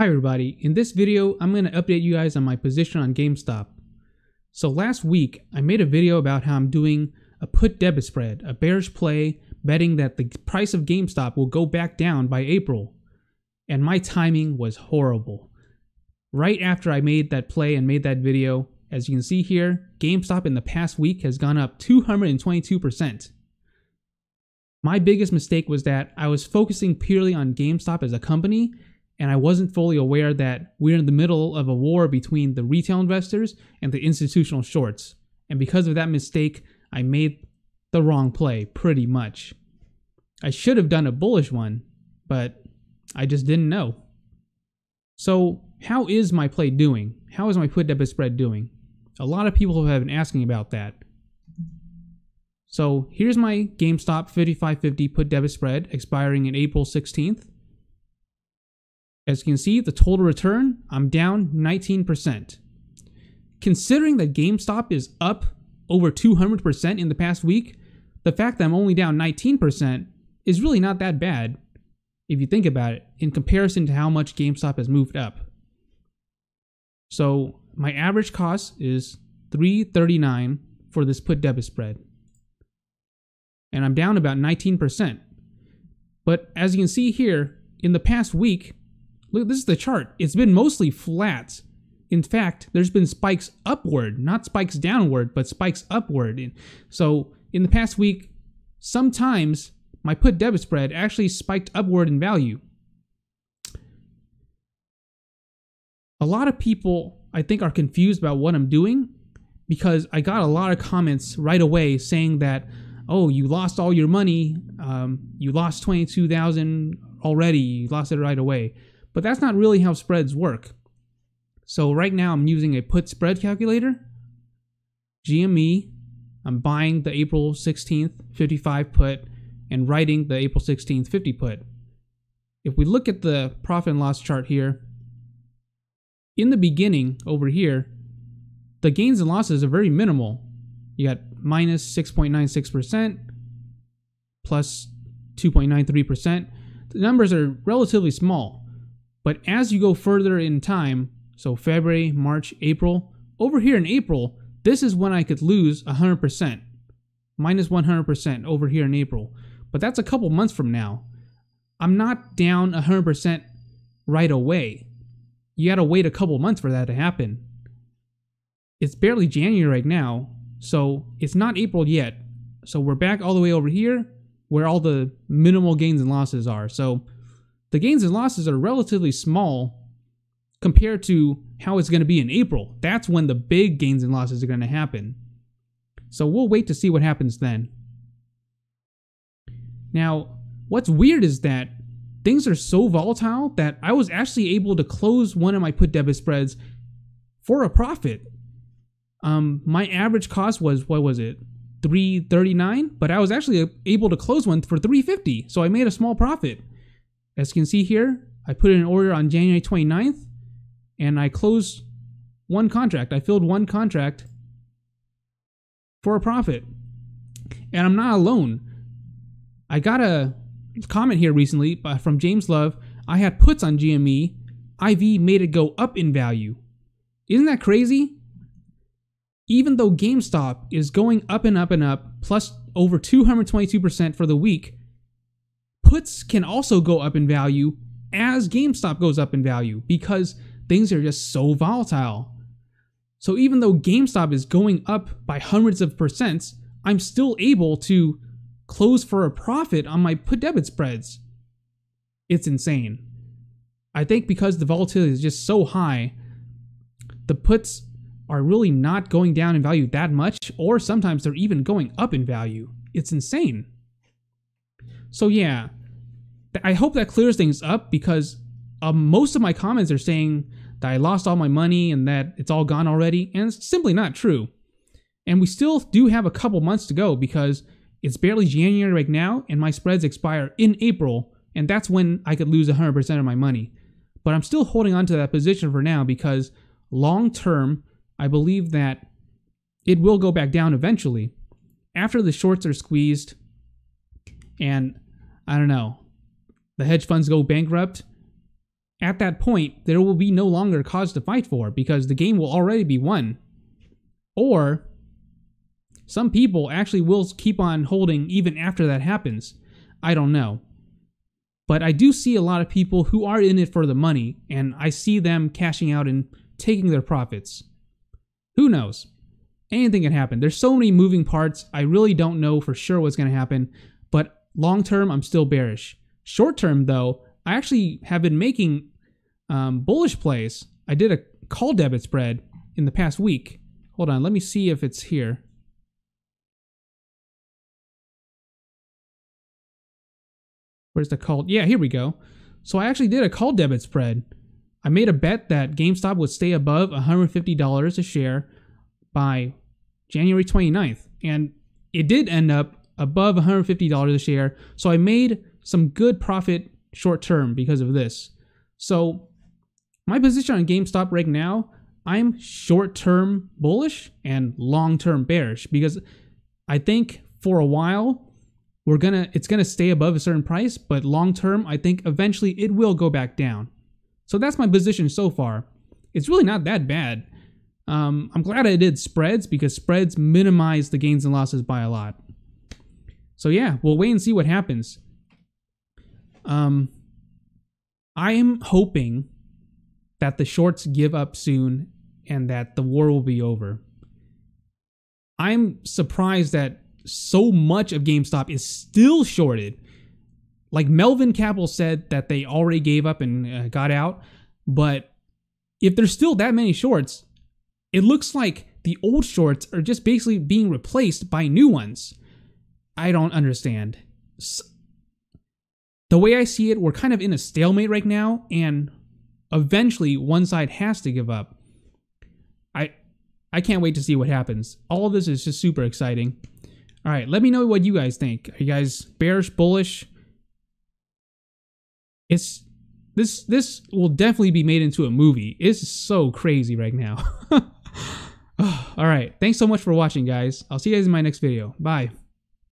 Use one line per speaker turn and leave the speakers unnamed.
Hi everybody, in this video I'm going to update you guys on my position on GameStop. So last week I made a video about how I'm doing a put debit spread, a bearish play betting that the price of GameStop will go back down by April. And my timing was horrible. Right after I made that play and made that video, as you can see here, GameStop in the past week has gone up 222%. My biggest mistake was that I was focusing purely on GameStop as a company, and I wasn't fully aware that we're in the middle of a war between the retail investors and the institutional shorts. And because of that mistake, I made the wrong play, pretty much. I should have done a bullish one, but I just didn't know. So how is my play doing? How is my put debit spread doing? A lot of people have been asking about that. So here's my GameStop 55.50 put debit spread expiring in April 16th. As you can see, the total return, I'm down 19%. Considering that GameStop is up over 200% in the past week, the fact that I'm only down 19% is really not that bad if you think about it in comparison to how much GameStop has moved up. So my average cost is $3.39 for this put debit spread. And I'm down about 19%. But as you can see here, in the past week, look, this is the chart. It's been mostly flat. In fact, there's been spikes upward, not spikes downward, but spikes upward. So in the past week, sometimes my put debit spread actually spiked upward in value. A lot of people, I think, are confused about what I'm doing because I got a lot of comments right away saying that, oh, you lost all your money, you lost 22,000 already, you lost it right away. But that's not really how spreads work. So right now I'm using a put spread calculator, GME. I'm buying the April 16th 55 put and writing the April 16th 50 put. If we look at the profit and loss chart here, in the beginning over here, the gains and losses are very minimal. You got minus 6.96%, plus 2.93%. The numbers are relatively small. But as you go further in time, so February, March, April, over here in April, this is when I could lose 100%, minus 100% over here in April. But that's a couple months from now. I'm not down 100% right away. You gotta wait a couple months for that to happen. It's barely January right now, so it's not April yet. So we're back all the way over here where all the minimal gains and losses are. So the gains and losses are relatively small compared to how it's going to be in April. That's when the big gains and losses are going to happen. So we'll wait to see what happens then. Now, what's weird is that things are so volatile that I was actually able to close one of my put debit spreads for a profit. My average cost was, what was it? $3.39, but I was actually able to close one for $3.50. So I made a small profit. As you can see here, I put in an order on January 29th, and I closed one contract. I filled one contract for a profit. And I'm not alone. I got a comment here recently from James Love. I had puts on GME. IV made it go up in value. Isn't that crazy? Even though GameStop is going up and up and up, plus over 222% for the week, puts can also go up in value as GameStop goes up in value because things are just so volatile. So even though GameStop is going up by hundreds of percents, I'm still able to close for a profit on my put debit spreads. It's insane. I think because the volatility is just so high, the puts are really not going down in value that much, or sometimes they're even going up in value. It's insane. So yeah, I hope that clears things up because most of my comments are saying that I lost all my money and that it's all gone already, and it's simply not true. And we still do have a couple months to go because it's barely January right now and my spreads expire in April, and that's when I could lose 100% of my money. But I'm still holding on to that position for now because long term, I believe that it will go back down eventually after the shorts are squeezed and I don't know, the hedge funds go bankrupt at that point, there will be no longer cause to fight for because the game will already be won. Or some people actually will keep on holding even after that happens. I don't know. But I do see a lot of people who are in it for the money, and I see them cashing out and taking their profits. Who knows? Anything can happen. There's so many moving parts. I really don't know for sure what's going to happen. But long term, I'm still bearish. Short term, though, I actually have been making bullish plays. I did a call debit spread in the past week. Hold on, let me see if it's here. Where's the call? Yeah, here we go. So I actually did a call debit spread. I made a bet that GameStop would stay above $150 a share by January 29th. And it did end up above $150 a share. So I made some good profit short term because of this. So my position on GameStop right now, I'm short term bullish and long term bearish because I think for a while it's gonna stay above a certain price, but long term, I think eventually it will go back down. So that's my position so far. It's really not that bad. I'm glad I did spreads because spreads minimize the gains and losses by a lot. So yeah, we'll wait and see what happens. I am hoping that the shorts give up soon and that the war will be over. I'm surprised that so much of GameStop is still shorted. Like Melvin Capital said that they already gave up and got out. But if there's still that many shorts, it looks like the old shorts are just basically being replaced by new ones. I don't understand. The way I see it, we're kind of in a stalemate right now, and eventually one side has to give up. I can't wait to see what happens. All of this is just super exciting. All right, let me know what you guys think. Are you guys bearish, bullish? This will definitely be made into a movie. It's so crazy right now. All right, thanks so much for watching, guys. I'll see you guys in my next video. Bye.